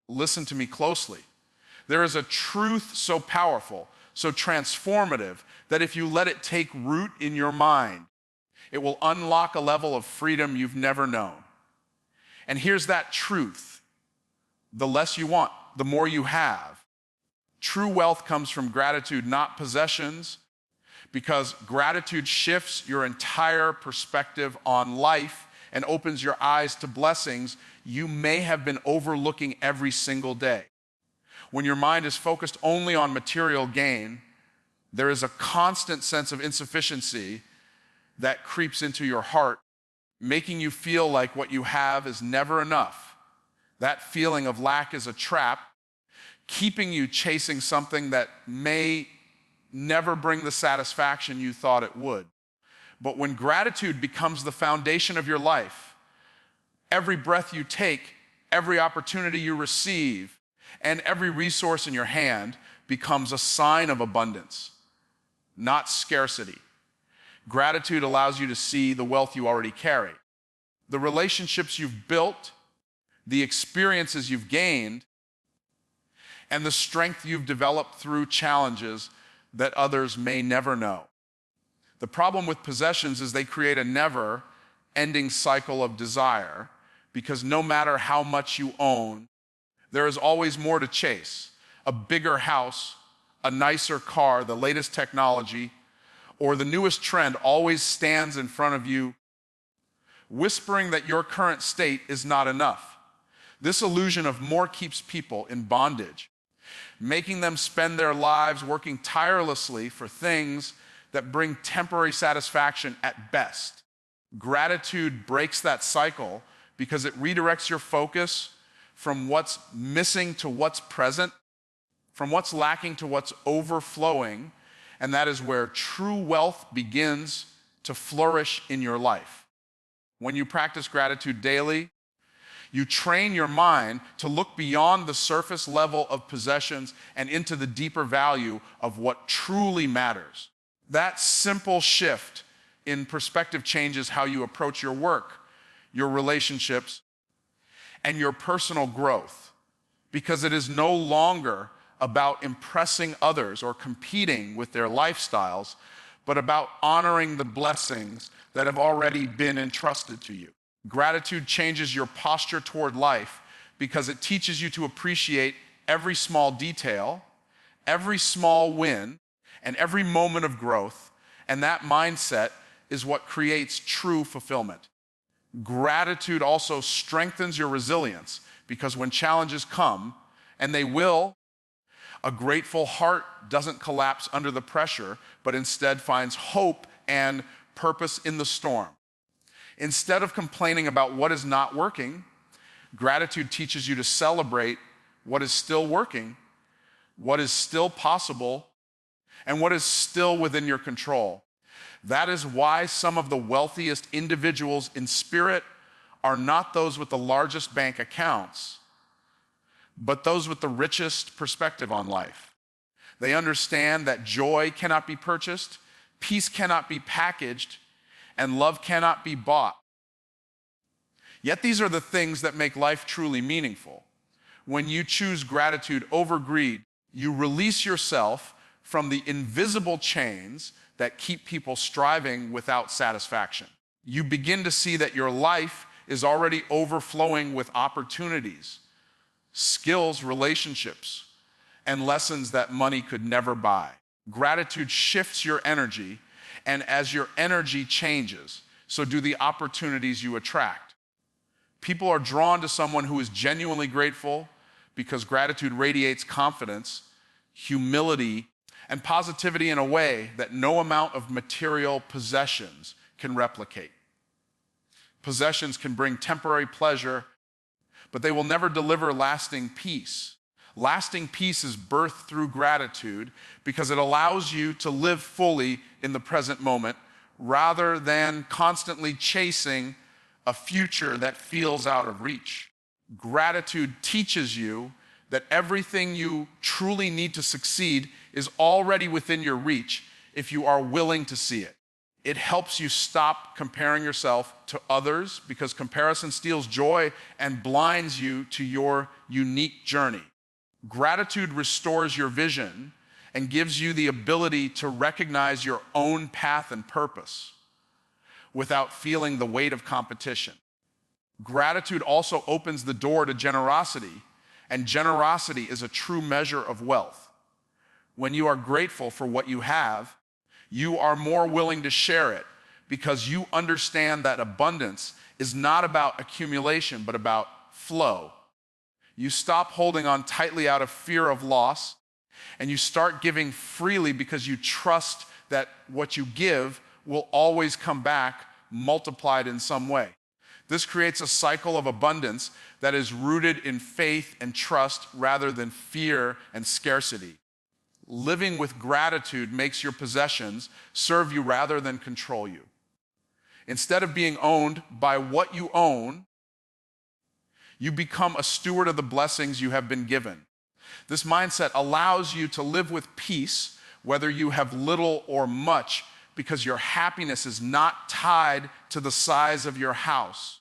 Listen to me closely. There is a truth so powerful, so transformative, that if you let it take root in your mind, it will unlock a level of freedom you've never known. And here's that truth. The less you want, the more you have. True wealth comes from gratitude, not possessions, because gratitude shifts your entire perspective on life and opens your eyes to blessings you may have been overlooking every single day. When your mind is focused only on material gain, there is a constant sense of insufficiency that creeps into your heart, making you feel like what you have is never enough. That feeling of lack is a trap, keeping you chasing something that may never bring the satisfaction you thought it would. But when gratitude becomes the foundation of your life, every breath you take, every opportunity you receive, and every resource in your hand becomes a sign of abundance, not scarcity. Gratitude allows you to see the wealth you already carry, the relationships you've built, the experiences you've gained, and the strength you've developed through challenges that others may never know. The problem with possessions is they create a never-ending cycle of desire, because no matter how much you own, there is always more to chase. A bigger house, a nicer car, the latest technology, or the newest trend always stands in front of you, whispering that your current state is not enough. This illusion of more keeps people in bondage, making them spend their lives working tirelessly for things that bring temporary satisfaction at best. Gratitude breaks that cycle because it redirects your focus from what's missing to what's present, from what's lacking to what's overflowing, and that is where true wealth begins to flourish in your life. When you practice gratitude daily, you train your mind to look beyond the surface level of possessions and into the deeper value of what truly matters. That simple shift in perspective changes how you approach your work, your relationships, and your personal growth, because it is no longer about impressing others or competing with their lifestyles, but about honoring the blessings that have already been entrusted to you. Gratitude changes your posture toward life because it teaches you to appreciate every small detail, every small win, and every moment of growth, and that mindset is what creates true fulfillment. Gratitude also strengthens your resilience because when challenges come, and they will, a grateful heart doesn't collapse under the pressure, but instead finds hope and purpose in the storm. Instead of complaining about what is not working, gratitude teaches you to celebrate what is still working, what is still possible, and what is still within your control. That is why some of the wealthiest individuals in spirit are not those with the largest bank accounts, but those with the richest perspective on life. They understand that joy cannot be purchased, peace cannot be packaged, and love cannot be bought. Yet these are the things that make life truly meaningful. When you choose gratitude over greed, you release yourself from the invisible chains that keep people striving without satisfaction. You begin to see that your life is already overflowing with opportunities, skills, relationships, and lessons that money could never buy. Gratitude shifts your energy, and as your energy changes, so do the opportunities you attract. People are drawn to someone who is genuinely grateful because gratitude radiates confidence, humility, and positivity in a way that no amount of material possessions can replicate. Possessions can bring temporary pleasure, but they will never deliver lasting peace. Lasting peace is birthed through gratitude because it allows you to live fully in the present moment rather than constantly chasing a future that feels out of reach. Gratitude teaches you that everything you truly need to succeed is already within your reach if you are willing to see it. It helps you stop comparing yourself to others because comparison steals joy and blinds you to your unique journey. Gratitude restores your vision and gives you the ability to recognize your own path and purpose without feeling the weight of competition. Gratitude also opens the door to generosity, and generosity is a true measure of wealth. When you are grateful for what you have, you are more willing to share it because you understand that abundance is not about accumulation, but about flow. You stop holding on tightly out of fear of loss, and you start giving freely because you trust that what you give will always come back multiplied in some way. This creates a cycle of abundance that is rooted in faith and trust rather than fear and scarcity. Living with gratitude makes your possessions serve you rather than control you. Instead of being owned by what you own, you become a steward of the blessings you have been given. This mindset allows you to live with peace, whether you have little or much, because your happiness is not tied to the size of your house,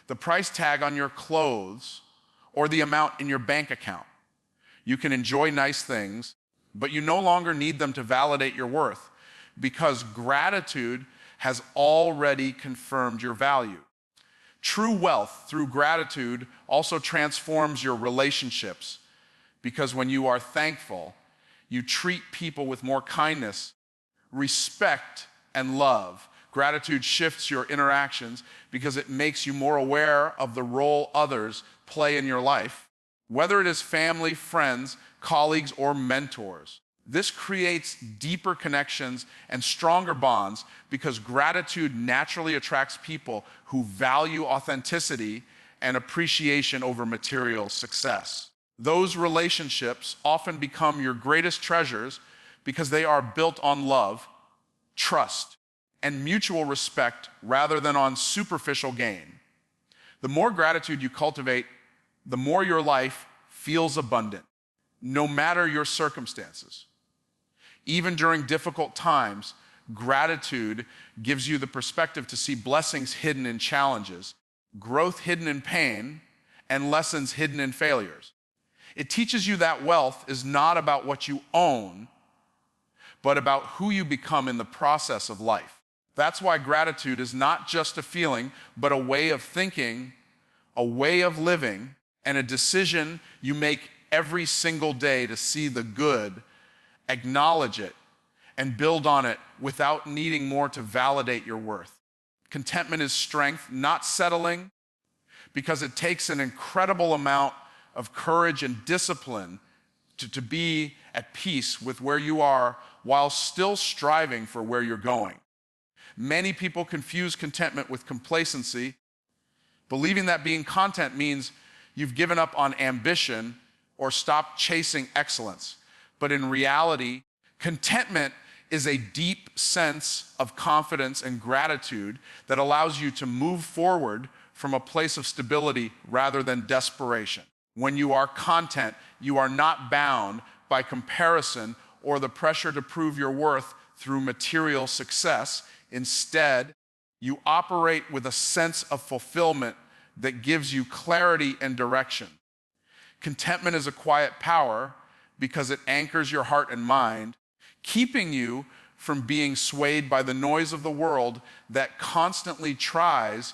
the price tag on your clothes, or the amount in your bank account. You can enjoy nice things, but you no longer need them to validate your worth because gratitude has already confirmed your value. True wealth through gratitude also transforms your relationships because when you are thankful, you treat people with more kindness, respect, and love. Gratitude shifts your interactions because it makes you more aware of the role others play in your life, whether it is family, friends, colleagues, or mentors. This creates deeper connections and stronger bonds because gratitude naturally attracts people who value authenticity and appreciation over material success. Those relationships often become your greatest treasures because they are built on love, trust, and mutual respect rather than on superficial gain. The more gratitude you cultivate, the more your life feels abundant, no matter your circumstances. Even during difficult times, gratitude gives you the perspective to see blessings hidden in challenges, growth hidden in pain, and lessons hidden in failures. It teaches you that wealth is not about what you own, but about who you become in the process of life. That's why gratitude is not just a feeling, but a way of thinking, a way of living, and a decision you make every single day to see the good, acknowledge it, and build on it without needing more to validate your worth. Contentment is strength, not settling, because it takes an incredible amount of courage and discipline to be at peace with where you are while still striving for where you're going. Many people confuse contentment with complacency, believing that being content means you've given up on ambition or stopped chasing excellence. But in reality, contentment is a deep sense of confidence and gratitude that allows you to move forward from a place of stability rather than desperation. When you are content, you are not bound by comparison or the pressure to prove your worth through material success. Instead, you operate with a sense of fulfillment that gives you clarity and direction. Contentment is a quiet power because it anchors your heart and mind, keeping you from being swayed by the noise of the world that constantly tries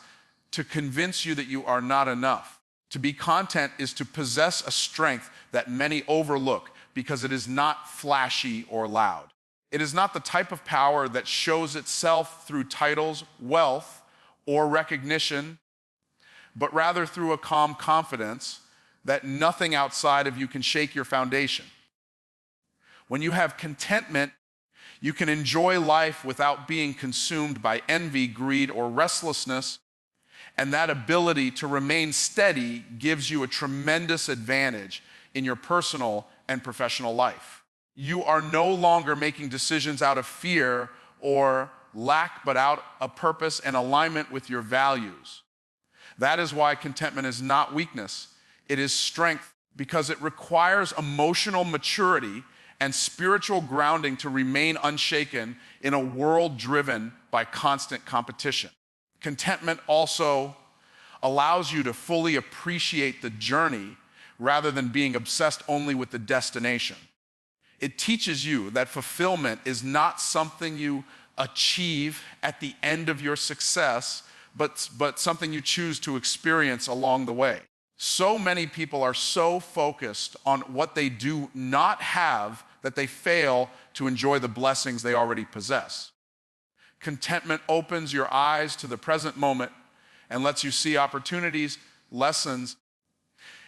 to convince you that you are not enough. To be content is to possess a strength that many overlook because it is not flashy or loud. It is not the type of power that shows itself through titles, wealth, or recognition, but rather through a calm confidence that nothing outside of you can shake your foundation. When you have contentment, you can enjoy life without being consumed by envy, greed, or restlessness, and that ability to remain steady gives you a tremendous advantage in your personal and professional life. You are no longer making decisions out of fear or lack, but out of purpose and alignment with your values. That is why contentment is not weakness, it is strength, because it requires emotional maturity and spiritual grounding to remain unshaken in a world driven by constant competition. Contentment also allows you to fully appreciate the journey rather than being obsessed only with the destination. It teaches you that fulfillment is not something you achieve at the end of your success, but something you choose to experience along the way. So many people are so focused on what they do not have that they fail to enjoy the blessings they already possess. Contentment opens your eyes to the present moment and lets you see opportunities, lessons,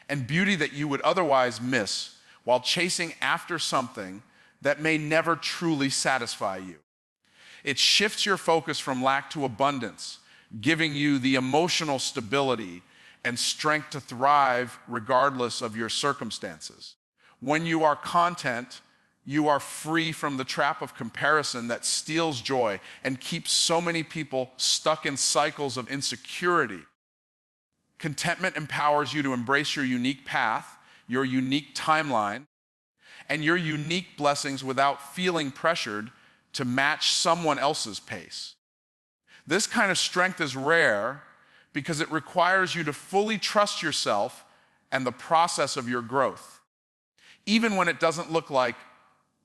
and beauty that you would otherwise miss while chasing after something that may never truly satisfy you. It shifts your focus from lack to abundance, giving you the emotional stability and strength to thrive regardless of your circumstances. When you are content, you are free from the trap of comparison that steals joy and keeps so many people stuck in cycles of insecurity. Contentment empowers you to embrace your unique path, your unique timeline, and your unique blessings without feeling pressured to match someone else's pace. This kind of strength is rare because it requires you to fully trust yourself and the process of your growth, even when it doesn't look like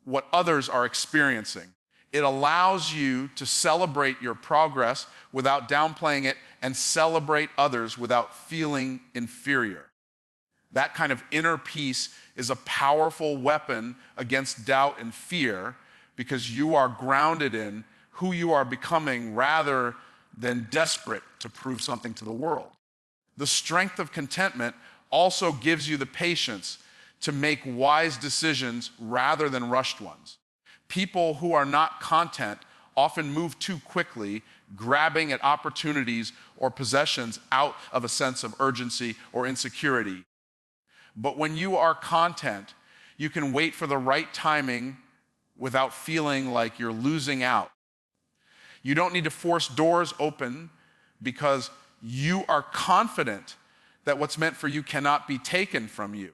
what others are experiencing. It allows you to celebrate your progress without downplaying it and celebrate others without feeling inferior. That kind of inner peace is a powerful weapon against doubt and fear because you are grounded in who you are becoming rather than desperate to prove something to the world. The strength of contentment also gives you the patience to make wise decisions rather than rushed ones. People who are not content often move too quickly, grabbing at opportunities or possessions out of a sense of urgency or insecurity. But when you are content, you can wait for the right timing without feeling like you're losing out. You don't need to force doors open because you are confident that what's meant for you cannot be taken from you.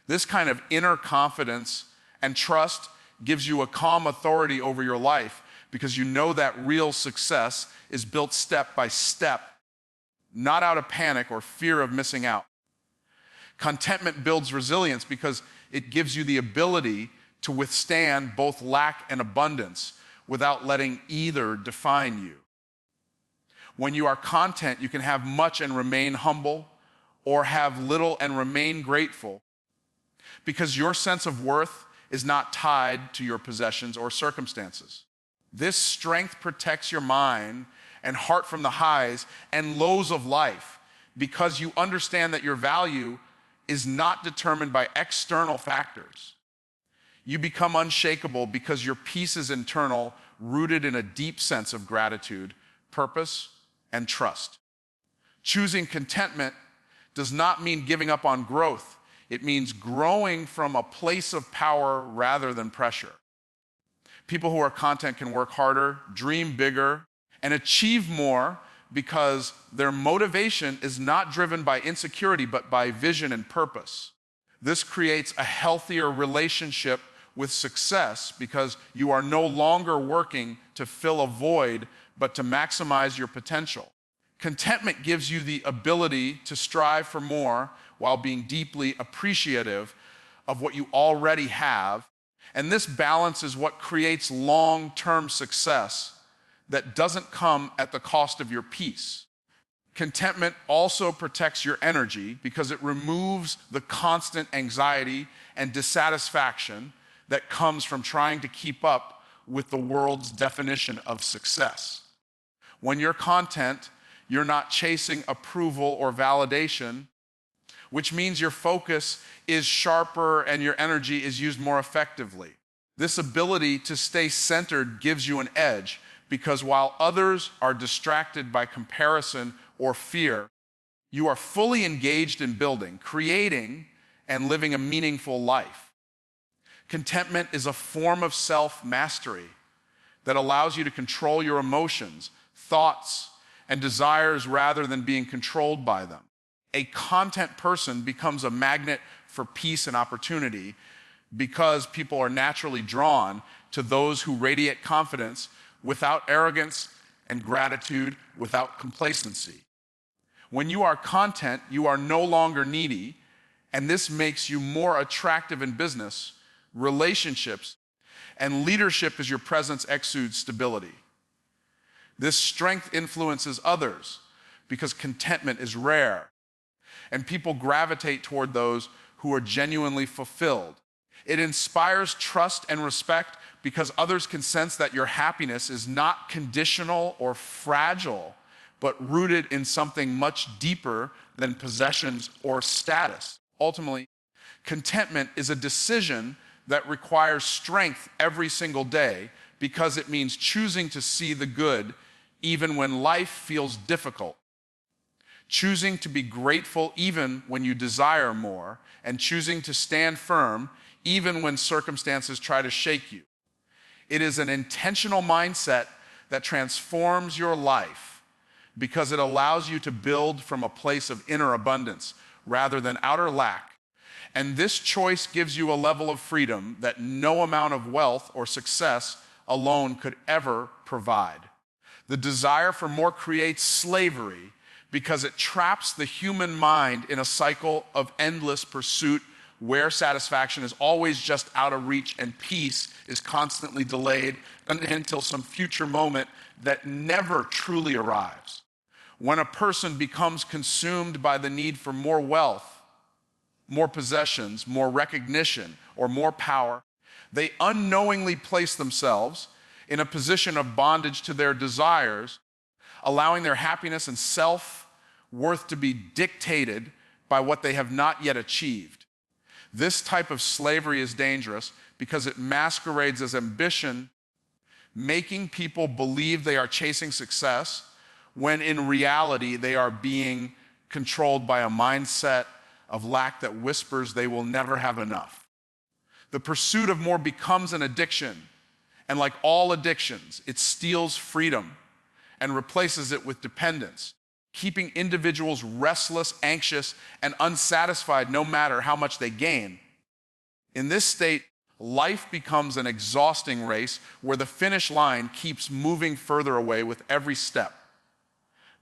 This kind of inner confidence and trust gives you a calm authority over your life because you know that real success is built step by step, not out of panic or fear of missing out. Contentment builds resilience because it gives you the ability to withstand both lack and abundance without letting either define you. When you are content, you can have much and remain humble, or have little and remain grateful, because your sense of worth is not tied to your possessions or circumstances. This strength protects your mind and heart from the highs and lows of life because you understand that your value is not determined by external factors. You become unshakable because your peace is internal, rooted in a deep sense of gratitude, purpose, and trust. Choosing contentment does not mean giving up on growth. It means growing from a place of power rather than pressure. People who are content can work harder, dream bigger, and achieve more because their motivation is not driven by insecurity, but by vision and purpose. This creates a healthier relationship with success because you are no longer working to fill a void, but to maximize your potential. Contentment gives you the ability to strive for more while being deeply appreciative of what you already have. And this balance is what creates long-term success that doesn't come at the cost of your peace. Contentment also protects your energy because it removes the constant anxiety and dissatisfaction that comes from trying to keep up with the world's definition of success. When you're content, you're not chasing approval or validation, which means your focus is sharper and your energy is used more effectively. This ability to stay centered gives you an edge because while others are distracted by comparison or fear, you are fully engaged in building, creating, and living a meaningful life. Contentment is a form of self-mastery that allows you to control your emotions, thoughts, and desires rather than being controlled by them. A content person becomes a magnet for peace and opportunity because people are naturally drawn to those who radiate confidence without arrogance and gratitude without complacency. When you are content, you are no longer needy, and this makes you more attractive in business, relationships, and leadership as your presence exudes stability. This strength influences others because contentment is rare, and people gravitate toward those who are genuinely fulfilled. It inspires trust and respect because others can sense that your happiness is not conditional or fragile, but rooted in something much deeper than possessions or status. Ultimately, contentment is a decision that requires strength every single day because it means choosing to see the good even when life feels difficult, choosing to be grateful even when you desire more, and choosing to stand firm even when circumstances try to shake you. It is an intentional mindset that transforms your life because it allows you to build from a place of inner abundance rather than outer lack. And this choice gives you a level of freedom that no amount of wealth or success alone could ever provide. The desire for more creates slavery because it traps the human mind in a cycle of endless pursuit where satisfaction is always just out of reach and peace is constantly delayed until some future moment that never truly arrives. When a person becomes consumed by the need for more wealth, more possessions, more recognition, or more power, they unknowingly place themselves in a position of bondage to their desires, allowing their happiness and self-worth to be dictated by what they have not yet achieved. This type of slavery is dangerous because it masquerades as ambition, making people believe they are chasing success when in reality they are being controlled by a mindset of lack that whispers they will never have enough. The pursuit of more becomes an addiction, and like all addictions, it steals freedom and replaces it with dependence, keeping individuals restless, anxious, and unsatisfied no matter how much they gain. In this state, life becomes an exhausting race where the finish line keeps moving further away with every step.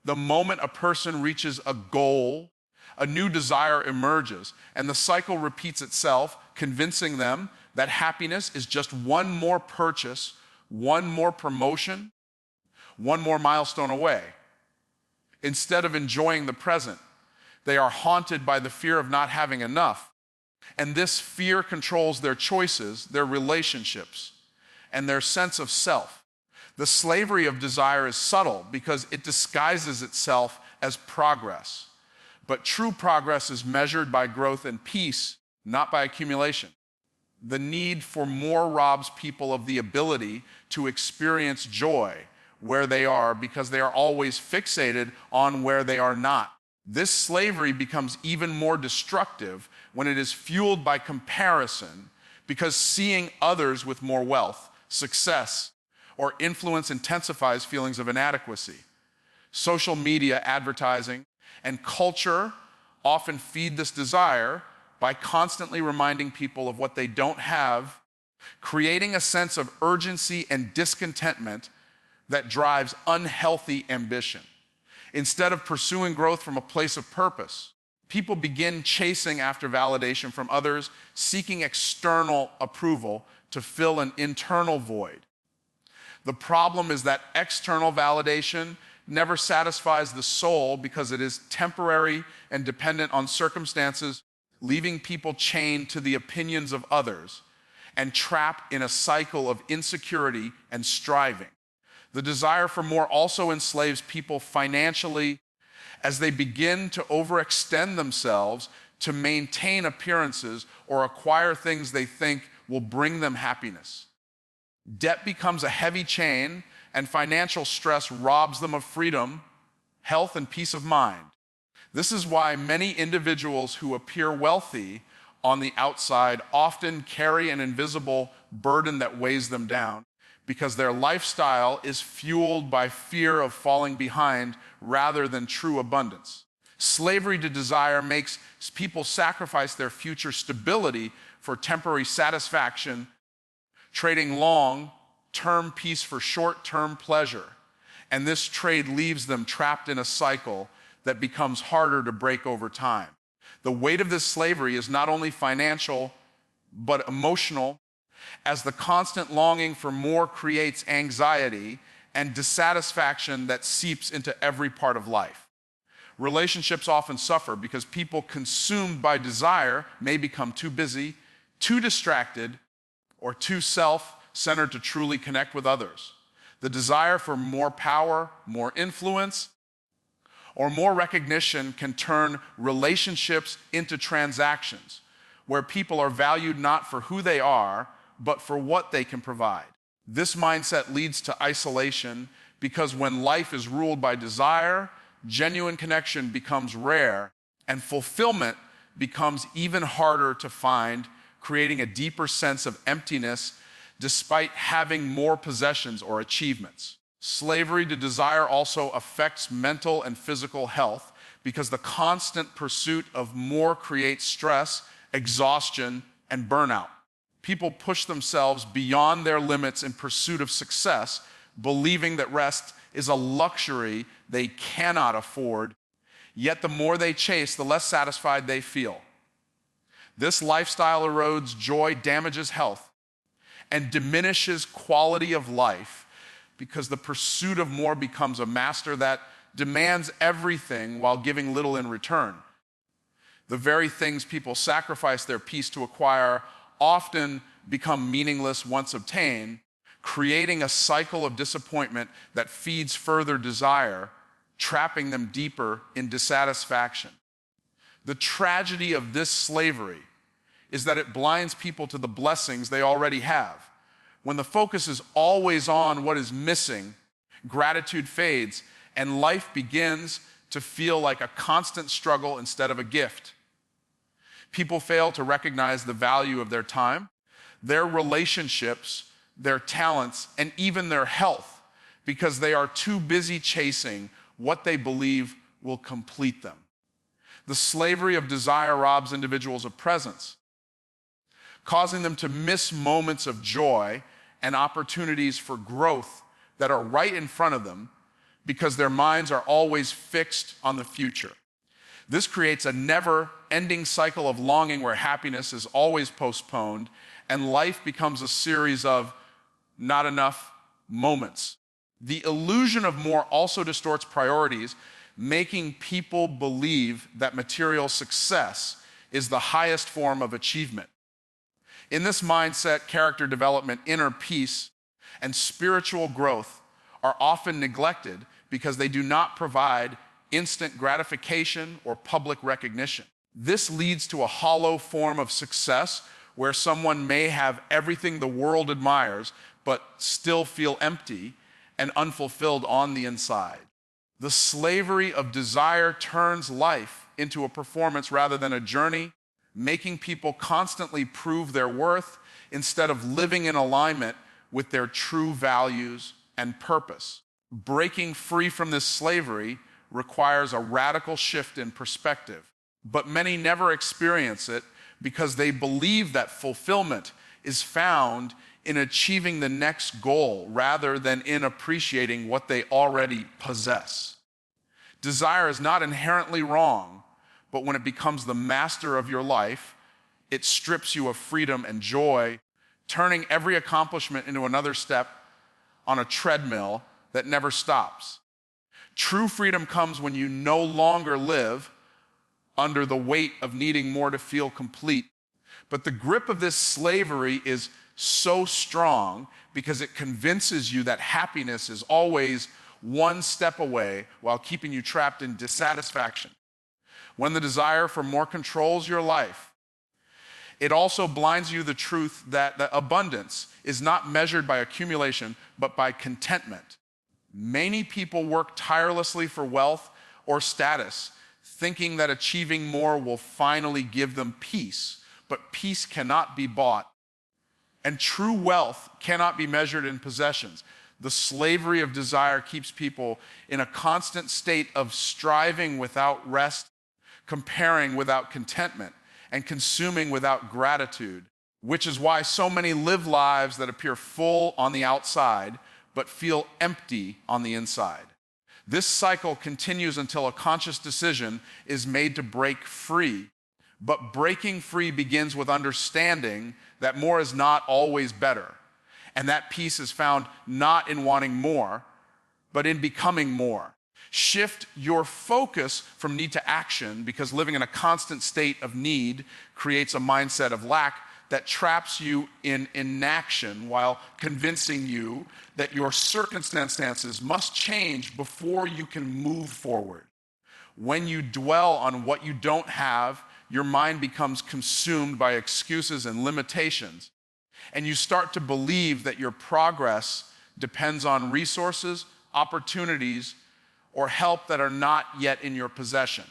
The moment a person reaches a goal, a new desire emerges, and the cycle repeats itself, convincing them that happiness is just one more purchase, one more promotion, one more milestone away. Instead of enjoying the present, they are haunted by the fear of not having enough. And this fear controls their choices, their relationships, and their sense of self. The slavery of desire is subtle because it disguises itself as progress. But true progress is measured by growth and peace, not by accumulation. The need for more robs people of the ability to experience joy where they are because they are always fixated on where they are not. This slavery becomes even more destructive when it is fueled by comparison because seeing others with more wealth, success, or influence intensifies feelings of inadequacy. Social media, advertising, and culture often feed this desire by constantly reminding people of what they don't have, creating a sense of urgency and discontentment that drives unhealthy ambition. Instead of pursuing growth from a place of purpose, people begin chasing after validation from others, seeking external approval to fill an internal void. The problem is that external validation never satisfies the soul because it is temporary and dependent on circumstances, leaving people chained to the opinions of others and trapped in a cycle of insecurity and striving. The desire for more also enslaves people financially as they begin to overextend themselves to maintain appearances or acquire things they think will bring them happiness. Debt becomes a heavy chain, and financial stress robs them of freedom, health, and peace of mind. This is why many individuals who appear wealthy on the outside often carry an invisible burden that weighs them down, because their lifestyle is fueled by fear of falling behind rather than true abundance. Slavery to desire makes people sacrifice their future stability for temporary satisfaction, trading long-term peace for short-term pleasure. And this trade leaves them trapped in a cycle that becomes harder to break over time. The weight of this slavery is not only financial, but emotional, as the constant longing for more creates anxiety and dissatisfaction that seeps into every part of life. Relationships often suffer because people consumed by desire may become too busy, too distracted, or too self-centered to truly connect with others. The desire for more power, more influence, or more recognition can turn relationships into transactions, where people are valued not for who they are, but for what they can provide. This mindset leads to isolation because when life is ruled by desire, genuine connection becomes rare and fulfillment becomes even harder to find, creating a deeper sense of emptiness despite having more possessions or achievements. Slavery to desire also affects mental and physical health because the constant pursuit of more creates stress, exhaustion, and burnout. People push themselves beyond their limits in pursuit of success, believing that rest is a luxury they cannot afford, yet the more they chase, the less satisfied they feel. This lifestyle erodes joy, damages health, and diminishes quality of life because the pursuit of more becomes a master that demands everything while giving little in return. The very things people sacrifice their peace to acquire often become meaningless once obtained, creating a cycle of disappointment that feeds further desire, trapping them deeper in dissatisfaction. The tragedy of this slavery is that it blinds people to the blessings they already have. When the focus is always on what is missing, gratitude fades, and life begins to feel like a constant struggle instead of a gift. People fail to recognize the value of their time, their relationships, their talents, and even their health because they are too busy chasing what they believe will complete them. The slavery of desire robs individuals of presence, causing them to miss moments of joy and opportunities for growth that are right in front of them because their minds are always fixed on the future. This creates a never-ending cycle of longing where happiness is always postponed and life becomes a series of not enough moments. The illusion of more also distorts priorities, making people believe that material success is the highest form of achievement. In this mindset, character development, inner peace, and spiritual growth are often neglected because they do not provide instant gratification or public recognition. This leads to a hollow form of success where someone may have everything the world admires but still feel empty and unfulfilled on the inside. The slavery of desire turns life into a performance rather than a journey, making people constantly prove their worth instead of living in alignment with their true values and purpose. Breaking free from this slavery requires a radical shift in perspective, but many never experience it because they believe that fulfillment is found in achieving the next goal rather than in appreciating what they already possess. Desire is not inherently wrong, but when it becomes the master of your life, it strips you of freedom and joy, turning every accomplishment into another step on a treadmill that never stops. True freedom comes when you no longer live under the weight of needing more to feel complete. But the grip of this slavery is so strong because it convinces you that happiness is always one step away while keeping you trapped in dissatisfaction. When the desire for more controls your life, it also blinds you to the truth that the abundance is not measured by accumulation, but by contentment. Many people work tirelessly for wealth or status, thinking that achieving more will finally give them peace, but peace cannot be bought. And true wealth cannot be measured in possessions. The slavery of desire keeps people in a constant state of striving without rest, comparing without contentment, and consuming without gratitude, which is why so many live lives that appear full on the outside, but feel empty on the inside. This cycle continues until a conscious decision is made to break free. But breaking free begins with understanding that more is not always better. And that peace is found not in wanting more, but in becoming more. Shift your focus from need to action, because living in a constant state of need creates a mindset of lack that traps you in inaction while convincing you that your circumstances must change before you can move forward. When you dwell on what you don't have, your mind becomes consumed by excuses and limitations, and you start to believe that your progress depends on resources, opportunities, or help that are not yet in your possession.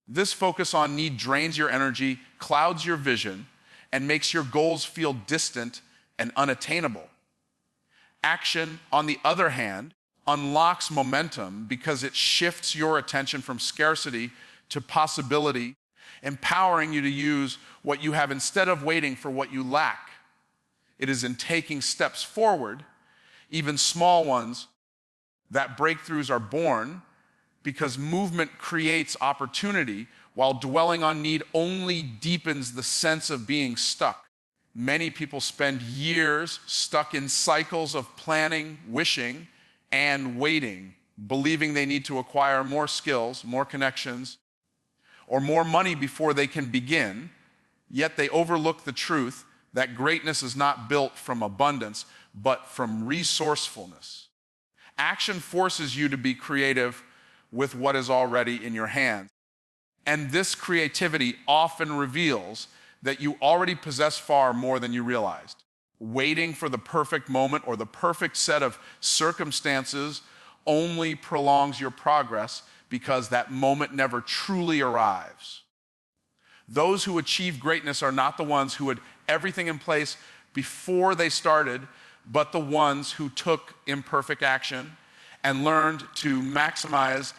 This focus on need drains your energy, clouds your vision, and makes your goals feel distant and unattainable. Action, on the other hand, unlocks momentum because it shifts your attention from scarcity to possibility, empowering you to use what you have instead of waiting for what you lack. It is in taking steps forward, even small ones, that breakthroughs are born, because movement creates opportunity, while dwelling on need only deepens the sense of being stuck. Many people spend years stuck in cycles of planning, wishing, and waiting, believing they need to acquire more skills, more connections, or more money before they can begin, yet they overlook the truth that greatness is not built from abundance, but from resourcefulness. Action forces you to be creative with what is already in your hands. And this creativity often reveals that you already possess far more than you realized. Waiting for the perfect moment or the perfect set of circumstances only prolongs your progress, because that moment never truly arrives. Those who achieve greatness are not the ones who had everything in place before they started, but the ones who took imperfect action and learned to maximize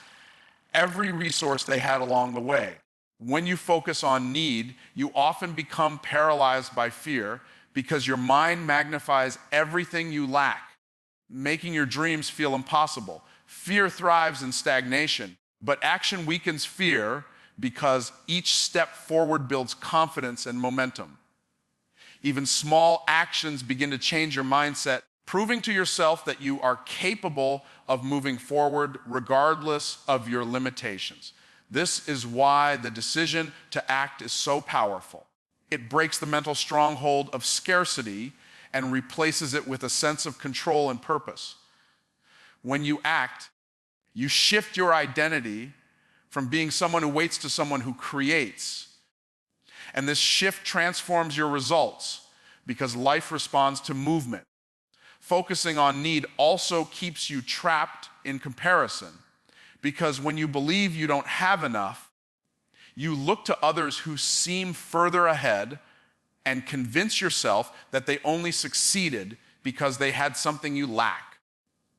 every resource they had along the way. When you focus on need, you often become paralyzed by fear, because your mind magnifies everything you lack, making your dreams feel impossible. Fear thrives in stagnation, but action weakens fear, because each step forward builds confidence and momentum. Even small actions begin to change your mindset, proving to yourself that you are capable of moving forward regardless of your limitations. This is why the decision to act is so powerful. It breaks the mental stronghold of scarcity and replaces it with a sense of control and purpose. When you act, you shift your identity from being someone who waits to someone who creates. And this shift transforms your results, because life responds to movement. Focusing on need also keeps you trapped in comparison, because when you believe you don't have enough, you look to others who seem further ahead and convince yourself that they only succeeded because they had something you lack.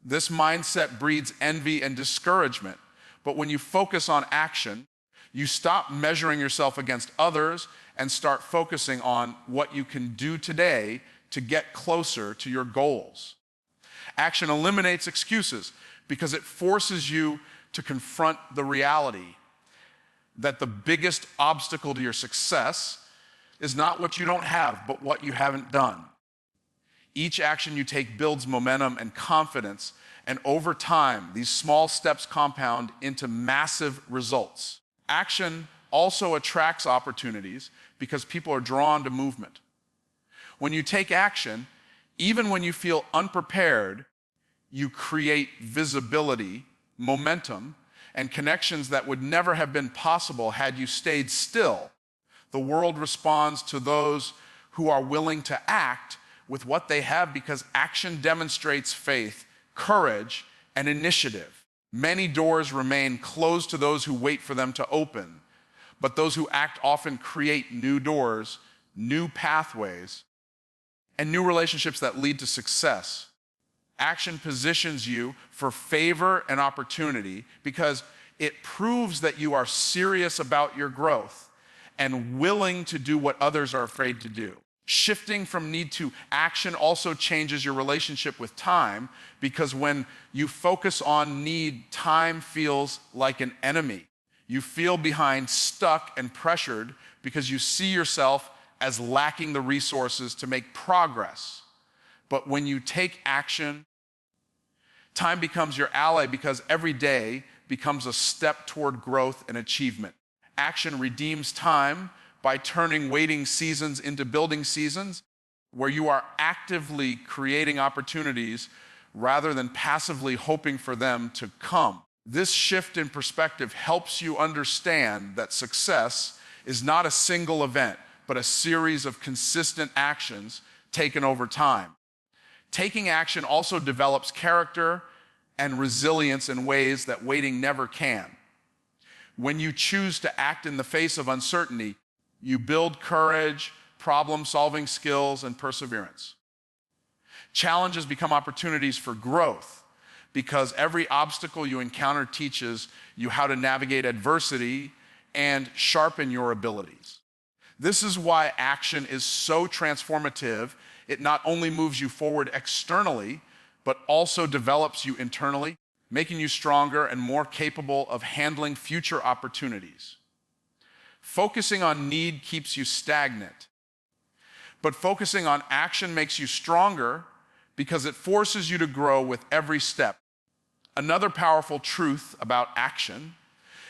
This mindset breeds envy and discouragement, but when you focus on action, you stop measuring yourself against others and start focusing on what you can do today to get closer to your goals. Action eliminates excuses, because it forces you to confront the reality that the biggest obstacle to your success is not what you don't have, but what you haven't done. Each action you take builds momentum and confidence, and over time, these small steps compound into massive results. Action also attracts opportunities, because people are drawn to movement. When you take action, even when you feel unprepared, you create visibility, momentum, and connections that would never have been possible had you stayed still. The world responds to those who are willing to act with what they have, because action demonstrates faith, courage, and initiative. Many doors remain closed to those who wait for them to open, but those who act often create new doors, new pathways, and new relationships that lead to success. Action positions you for favor and opportunity because it proves that you are serious about your growth and willing to do what others are afraid to do. Shifting from need to action also changes your relationship with time because when you focus on need, time feels like an enemy. You feel behind, stuck, and pressured because you see yourself as lacking the resources to make progress. But when you take action, time becomes your ally because every day becomes a step toward growth and achievement. Action redeems time by turning waiting seasons into building seasons where you are actively creating opportunities rather than passively hoping for them to come. This shift in perspective helps you understand that success is not a single event, but a series of consistent actions taken over time. Taking action also develops character and resilience in ways that waiting never can. When you choose to act in the face of uncertainty, you build courage, problem-solving skills, and perseverance. Challenges become opportunities for growth because every obstacle you encounter teaches you how to navigate adversity and sharpen your abilities. This is why action is so transformative. It not only moves you forward externally, but also develops you internally, making you stronger and more capable of handling future opportunities. Focusing on need keeps you stagnant, but focusing on action makes you stronger because it forces you to grow with every step. Another powerful truth about action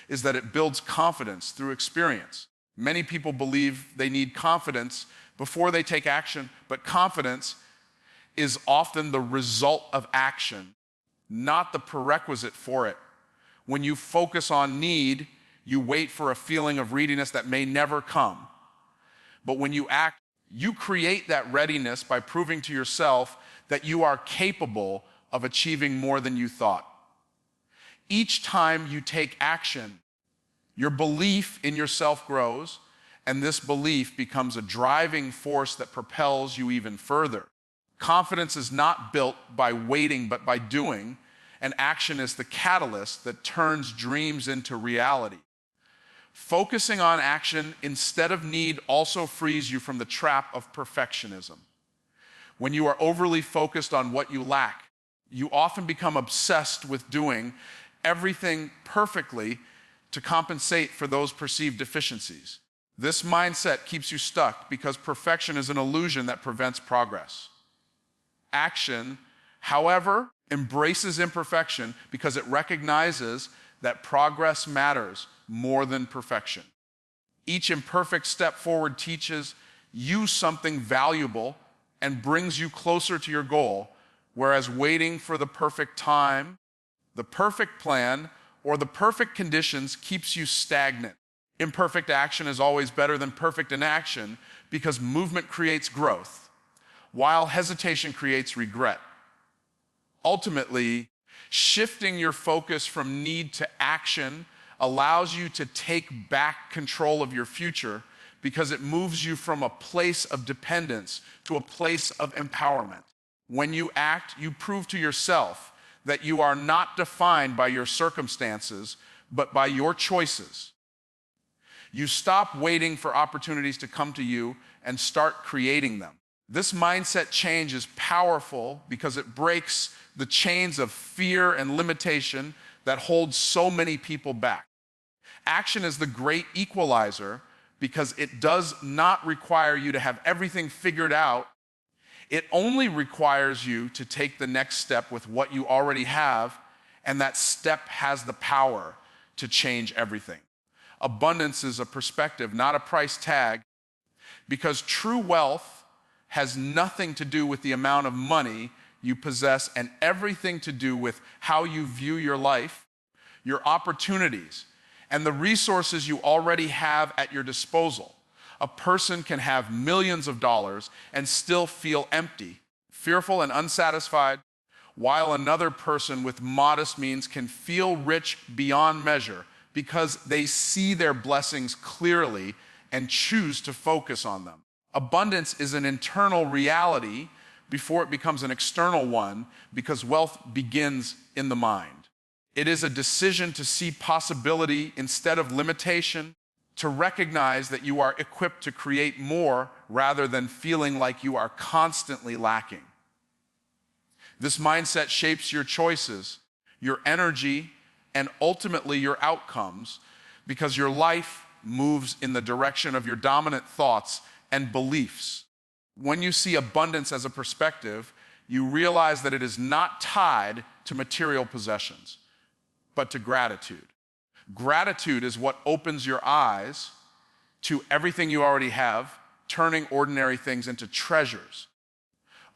is that it builds confidence through experience. Many people believe they need confidence before they take action, but confidence is often the result of action, not the prerequisite for it. When you focus on need, you wait for a feeling of readiness that may never come. But when you act, you create that readiness by proving to yourself that you are capable of achieving more than you thought. Each time you take action, your belief in yourself grows, and this belief becomes a driving force that propels you even further. Confidence is not built by waiting, but by doing, and action is the catalyst that turns dreams into reality. Focusing on action instead of need also frees you from the trap of perfectionism. When you are overly focused on what you lack, you often become obsessed with doing everything perfectly to compensate for those perceived deficiencies. This mindset keeps you stuck because perfection is an illusion that prevents progress. Action, however, embraces imperfection because it recognizes that progress matters more than perfection. Each imperfect step forward teaches you something valuable and brings you closer to your goal, whereas waiting for the perfect time, the perfect plan, or the perfect conditions keeps you stagnant. Imperfect action is always better than perfect inaction because movement creates growth, while hesitation creates regret. Ultimately, shifting your focus from need to action allows you to take back control of your future because it moves you from a place of dependence to a place of empowerment. When you act, you prove to yourself that you are not defined by your circumstances, but by your choices. You stop waiting for opportunities to come to you and start creating them. This mindset change is powerful because it breaks the chains of fear and limitation that hold so many people back. Action is the great equalizer because it does not require you to have everything figured out. It only requires you to take the next step with what you already have, and that step has the power to change everything. Abundance is a perspective, not a price tag, because true wealth has nothing to do with the amount of money you possess and everything to do with how you view your life, your opportunities, and the resources you already have at your disposal. A person can have millions of dollars and still feel empty, fearful, and unsatisfied, while another person with modest means can feel rich beyond measure because they see their blessings clearly and choose to focus on them. Abundance is an internal reality before it becomes an external one, because wealth begins in the mind. It is a decision to see possibility instead of limitation, to recognize that you are equipped to create more rather than feeling like you are constantly lacking. This mindset shapes your choices, your energy, and ultimately your outcomes, because your life moves in the direction of your dominant thoughts and beliefs. When you see abundance as a perspective, you realize that it is not tied to material possessions, but to gratitude. Gratitude is what opens your eyes to everything you already have, turning ordinary things into treasures.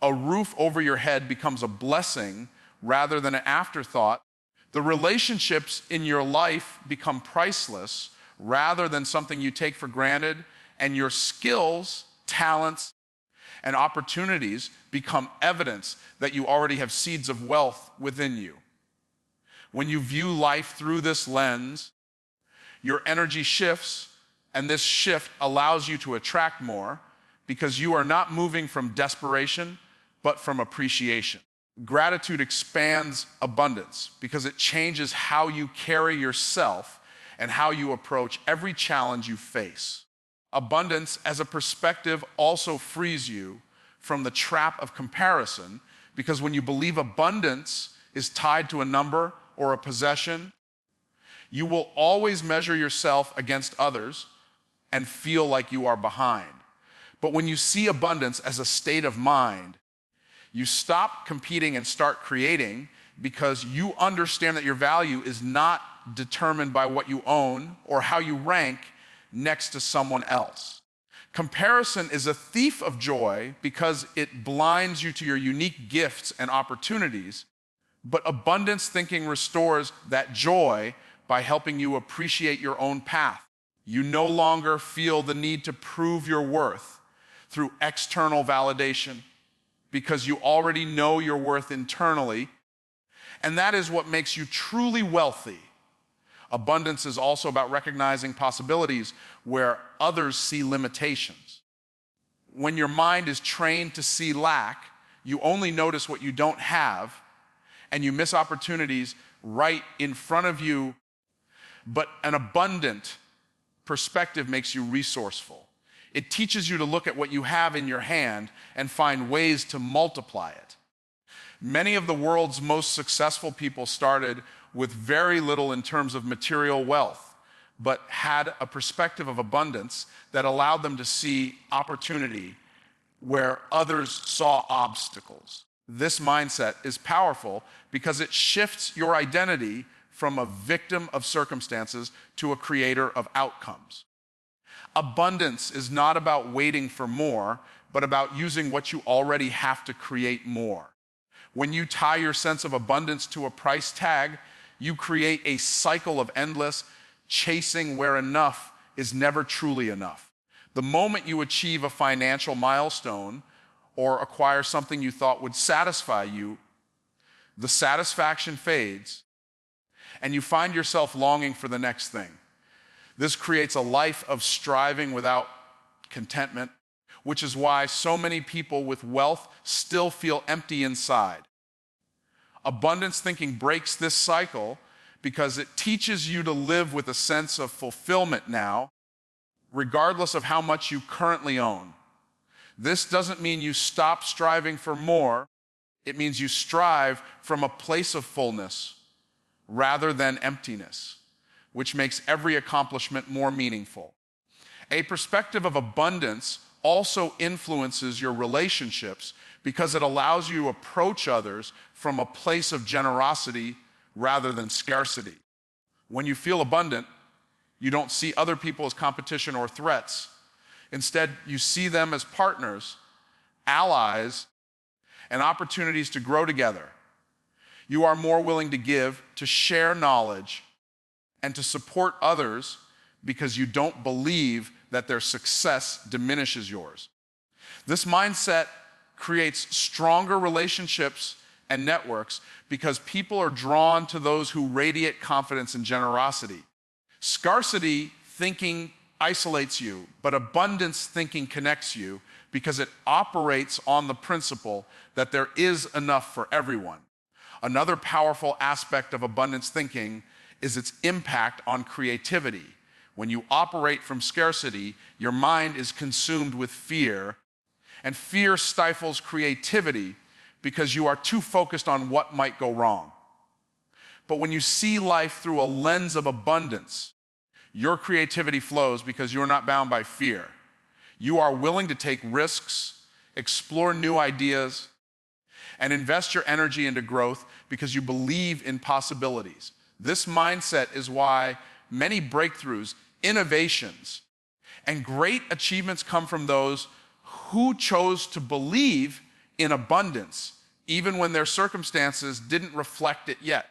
A roof over your head becomes a blessing rather than an afterthought. The relationships in your life become priceless rather than something you take for granted, and your skills, talents, and opportunities become evidence that you already have seeds of wealth within you. When you view life through this lens, your energy shifts, and this shift allows you to attract more because you are not moving from desperation, but from appreciation. Gratitude expands abundance because it changes how you carry yourself and how you approach every challenge you face. Abundance as a perspective also frees you from the trap of comparison, because when you believe abundance is tied to a number or a possession, you will always measure yourself against others and feel like you are behind. But when you see abundance as a state of mind, you stop competing and start creating, because you understand that your value is not determined by what you own or how you rank next to someone else. Comparison is a thief of joy because it blinds you to your unique gifts and opportunities, but abundance thinking restores that joy by helping you appreciate your own path. You no longer feel the need to prove your worth through external validation, because you already know your worth internally, and that is what makes you truly wealthy. Abundance is also about recognizing possibilities where others see limitations. When your mind is trained to see lack, you only notice what you don't have, and you miss opportunities right in front of you. But an abundant perspective makes you resourceful. It teaches you to look at what you have in your hand and find ways to multiply it. Many of the world's most successful people started with very little in terms of material wealth, but had a perspective of abundance that allowed them to see opportunity where others saw obstacles. This mindset is powerful because it shifts your identity from a victim of circumstances to a creator of outcomes. Abundance is not about waiting for more, but about using what you already have to create more. When you tie your sense of abundance to a price tag, you create a cycle of endless chasing where enough is never truly enough. The moment you achieve a financial milestone or acquire something you thought would satisfy you, the satisfaction fades, and you find yourself longing for the next thing. This creates a life of striving without contentment, which is why so many people with wealth still feel empty inside. Abundance thinking breaks this cycle because it teaches you to live with a sense of fulfillment now, regardless of how much you currently own. This doesn't mean you stop striving for more. It means you strive from a place of fullness rather than emptiness, which makes every accomplishment more meaningful. A perspective of abundance also influences your relationships because it allows you to approach others from a place of generosity rather than scarcity. When you feel abundant, you don't see other people as competition or threats. Instead, you see them as partners, allies, and opportunities to grow together. You are more willing to give, to share knowledge, and to support others because you don't believe that their success diminishes yours. This mindset creates stronger relationships and networks because people are drawn to those who radiate confidence and generosity. Scarcity thinking isolates you, but abundance thinking connects you because it operates on the principle that there is enough for everyone. Another powerful aspect of abundance thinking is its impact on creativity. When you operate from scarcity, your mind is consumed with fear, and fear stifles creativity because you are too focused on what might go wrong. But when you see life through a lens of abundance, your creativity flows because you are not bound by fear. You are willing to take risks, explore new ideas, and invest your energy into growth because you believe in possibilities. This mindset is why many breakthroughs, innovations, and great achievements come from those who chose to believe in abundance, even when their circumstances didn't reflect it yet.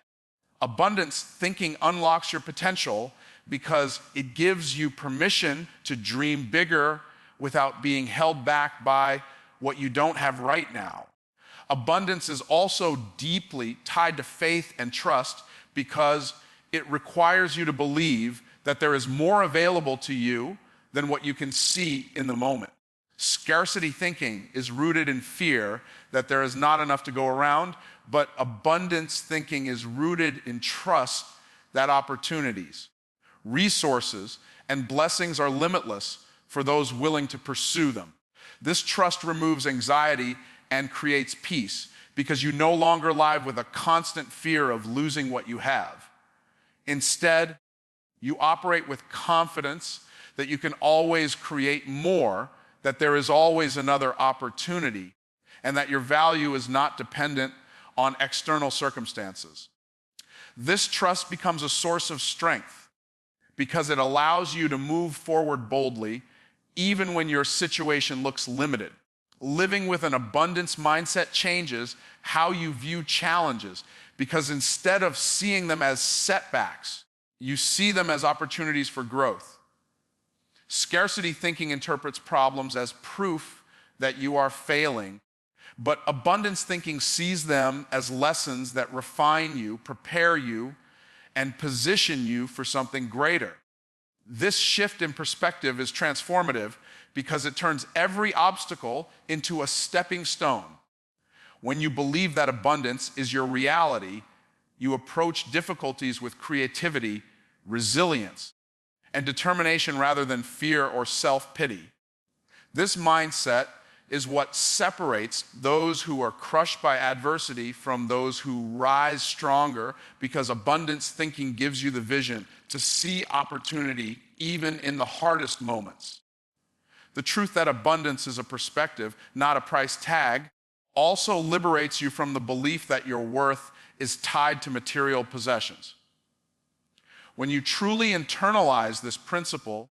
Abundance thinking unlocks your potential because it gives you permission to dream bigger without being held back by what you don't have right now. Abundance is also deeply tied to faith and trust because it requires you to believe that there is more available to you than what you can see in the moment. Scarcity thinking is rooted in fear that there is not enough to go around, but abundance thinking is rooted in trust that opportunities, resources, and blessings are limitless for those willing to pursue them. This trust removes anxiety and creates peace because you no longer live with a constant fear of losing what you have. Instead, you operate with confidence that you can always create more, that there is always another opportunity, and that your value is not dependent on external circumstances. This trust becomes a source of strength because it allows you to move forward boldly even when your situation looks limited. Living with an abundance mindset changes how you view challenges because instead of seeing them as setbacks, you see them as opportunities for growth. Scarcity thinking interprets problems as proof that you are failing, but abundance thinking sees them as lessons that refine you, prepare you, and position you for something greater. This shift in perspective is transformative because it turns every obstacle into a stepping stone. When you believe that abundance is your reality, you approach difficulties with creativity, resilience, and determination rather than fear or self-pity. This mindset is what separates those who are crushed by adversity from those who rise stronger because abundance thinking gives you the vision to see opportunity even in the hardest moments. The truth that abundance is a perspective, not a price tag, also liberates you from the belief that your worth is tied to material possessions. When you truly internalize this principle,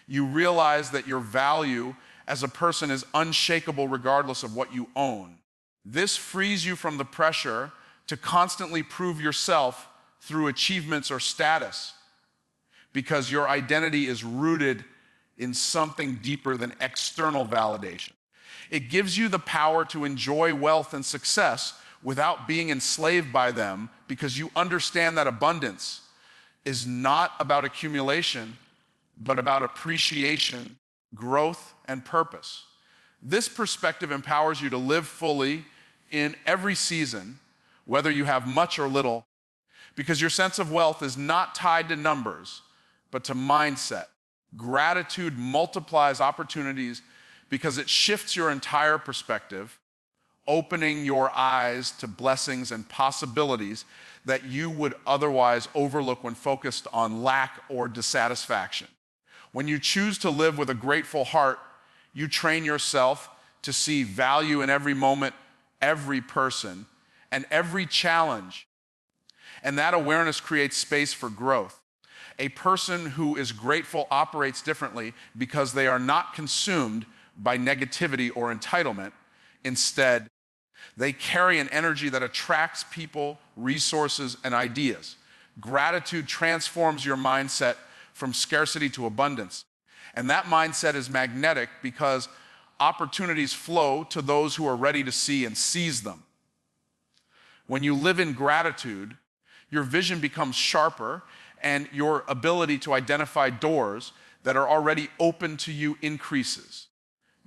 you realize that your value as a person is unshakable regardless of what you own. This frees you from the pressure to constantly prove yourself through achievements or status because your identity is rooted in something deeper than external validation. It gives you the power to enjoy wealth and success without being enslaved by them because you understand that abundance is not about accumulation, but about appreciation, growth, and purpose. This perspective empowers you to live fully in every season, whether you have much or little, because your sense of wealth is not tied to numbers, but to mindset. Gratitude multiplies opportunities because it shifts your entire perspective, opening your eyes to blessings and possibilities that you would otherwise overlook when focused on lack or dissatisfaction. When you choose to live with a grateful heart, you train yourself to see value in every moment, every person, and every challenge. And that awareness creates space for growth. A person who is grateful operates differently because they are not consumed by negativity or entitlement. Instead, they carry an energy that attracts people, resources, and ideas. Gratitude transforms your mindset from scarcity to abundance. And that mindset is magnetic because opportunities flow to those who are ready to see and seize them. When you live in gratitude, your vision becomes sharper and your ability to identify doors that are already open to you increases.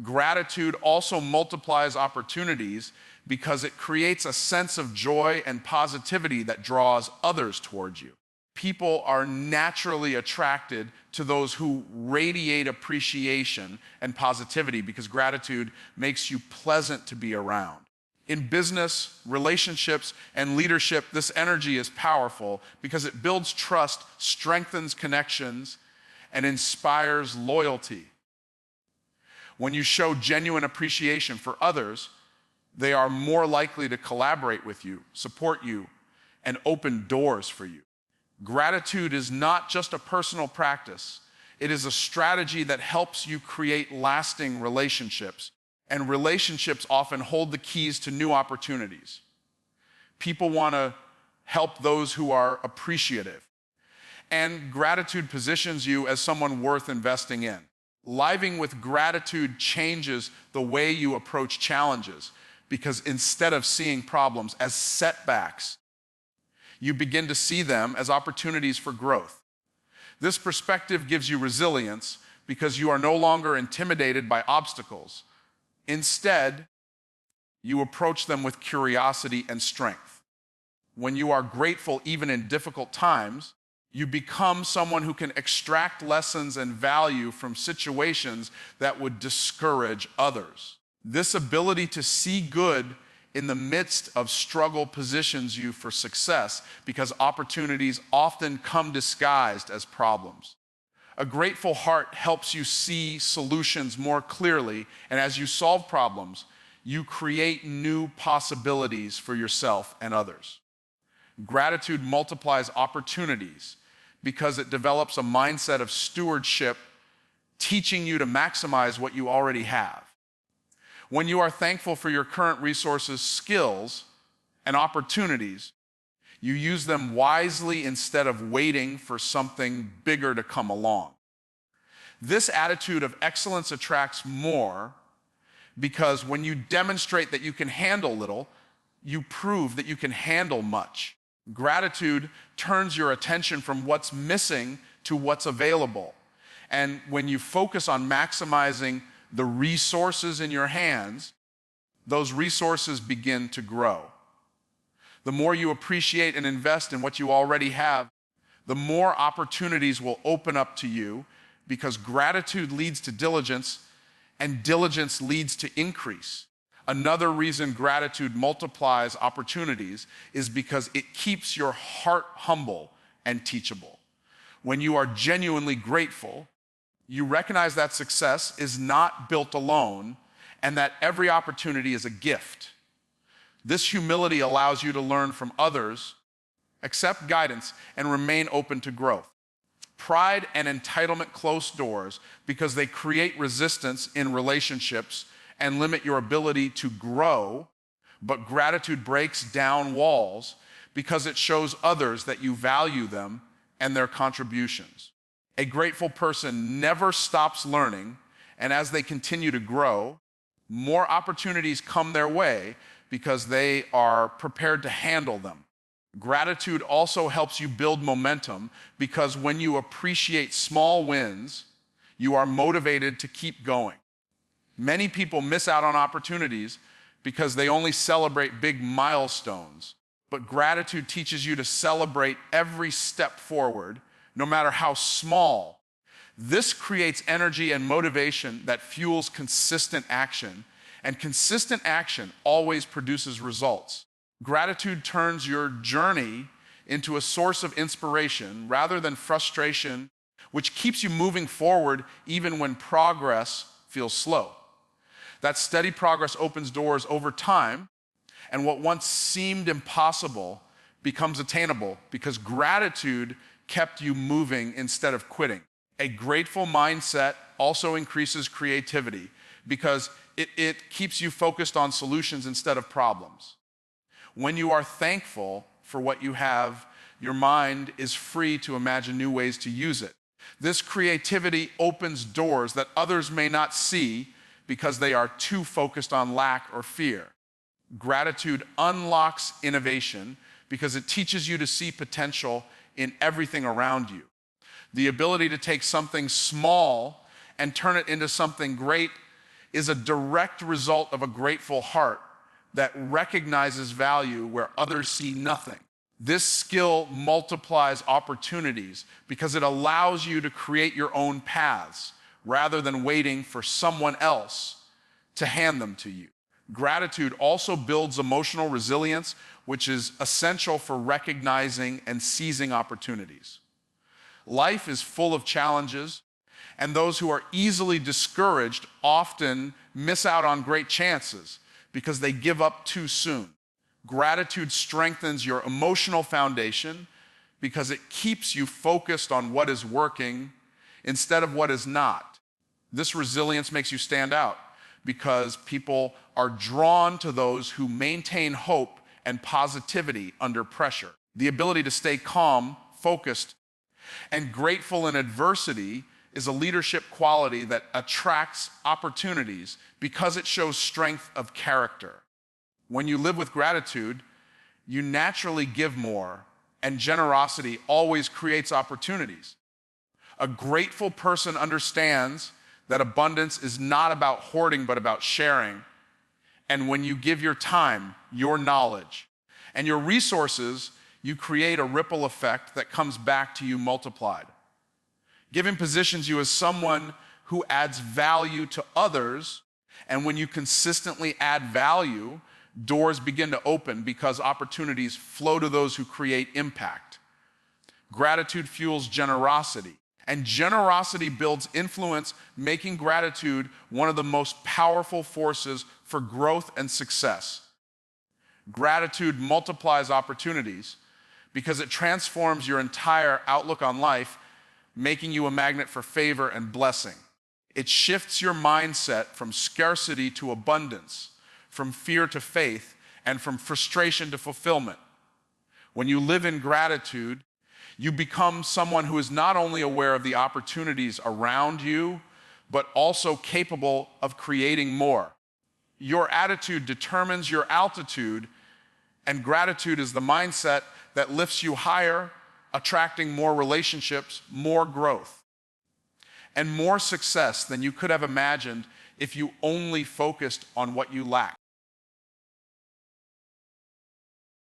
Gratitude also multiplies opportunities because it creates a sense of joy and positivity that draws others towards you. People are naturally attracted to those who radiate appreciation and positivity because gratitude makes you pleasant to be around. In business, relationships, and leadership, this energy is powerful because it builds trust, strengthens connections, and inspires loyalty. When you show genuine appreciation for others, they are more likely to collaborate with you, support you, and open doors for you. Gratitude is not just a personal practice. It is a strategy that helps you create lasting relationships, and relationships often hold the keys to new opportunities. People want to help those who are appreciative, and gratitude positions you as someone worth investing in. Living with gratitude changes the way you approach challenges because instead of seeing problems as setbacks, you begin to see them as opportunities for growth. This perspective gives you resilience because you are no longer intimidated by obstacles. Instead, you approach them with curiosity and strength. When you are grateful even in difficult times, you become someone who can extract lessons and value from situations that would discourage others. This ability to see good in the midst of struggle positions you for success because opportunities often come disguised as problems. A grateful heart helps you see solutions more clearly, and as you solve problems, you create new possibilities for yourself and others. Gratitude multiplies opportunities because it develops a mindset of stewardship, teaching you to maximize what you already have. When you are thankful for your current resources, skills, and opportunities, you use them wisely instead of waiting for something bigger to come along. This attitude of excellence attracts more because when you demonstrate that you can handle little, you prove that you can handle much. Gratitude turns your attention from what's missing to what's available. And when you focus on maximizing the resources in your hands, those resources begin to grow. The more you appreciate and invest in what you already have, the more opportunities will open up to you because gratitude leads to diligence and diligence leads to increase. Another reason gratitude multiplies opportunities is because it keeps your heart humble and teachable. When you are genuinely grateful, you recognize that success is not built alone and that every opportunity is a gift. This humility allows you to learn from others, accept guidance, and remain open to growth. Pride and entitlement close doors because they create resistance in relationships and limit your ability to grow, but gratitude breaks down walls because it shows others that you value them and their contributions. A grateful person never stops learning, and as they continue to grow, more opportunities come their way because they are prepared to handle them. Gratitude also helps you build momentum because when you appreciate small wins, you are motivated to keep going. Many people miss out on opportunities because they only celebrate big milestones, but gratitude teaches you to celebrate every step forward, no matter how small. This creates energy and motivation that fuels consistent action, and consistent action always produces results. Gratitude turns your journey into a source of inspiration rather than frustration, which keeps you moving forward even when progress feels slow. That steady progress opens doors over time, and what once seemed impossible becomes attainable because gratitude kept you moving instead of quitting. A grateful mindset also increases creativity because it keeps you focused on solutions instead of problems. When you are thankful for what you have, your mind is free to imagine new ways to use it. This creativity opens doors that others may not see because they are too focused on lack or fear. Gratitude unlocks innovation because it teaches you to see potential in everything around you. The ability to take something small and turn it into something great is a direct result of a grateful heart that recognizes value where others see nothing. This skill multiplies opportunities because it allows you to create your own paths rather than waiting for someone else to hand them to you. Gratitude also builds emotional resilience, which is essential for recognizing and seizing opportunities. Life is full of challenges, and those who are easily discouraged often miss out on great chances because they give up too soon. Gratitude strengthens your emotional foundation because it keeps you focused on what is working instead of what is not. This resilience makes you stand out because people are drawn to those who maintain hope and positivity under pressure. The ability to stay calm, focused, and grateful in adversity is a leadership quality that attracts opportunities because it shows strength of character. When you live with gratitude, you naturally give more, and generosity always creates opportunities. A grateful person understands that abundance is not about hoarding, but about sharing. And when you give your time, your knowledge, and your resources, you create a ripple effect that comes back to you multiplied. Giving positions you as someone who adds value to others, and when you consistently add value, doors begin to open because opportunities flow to those who create impact. Gratitude fuels generosity, and generosity builds influence, making gratitude one of the most powerful forces for growth and success. Gratitude multiplies opportunities because it transforms your entire outlook on life, making you a magnet for favor and blessing. It shifts your mindset from scarcity to abundance, from fear to faith, and from frustration to fulfillment. When you live in gratitude, you become someone who is not only aware of the opportunities around you, but also capable of creating more. Your attitude determines your altitude, and gratitude is the mindset that lifts you higher, attracting more relationships, more growth, and more success than you could have imagined if you only focused on what you lack.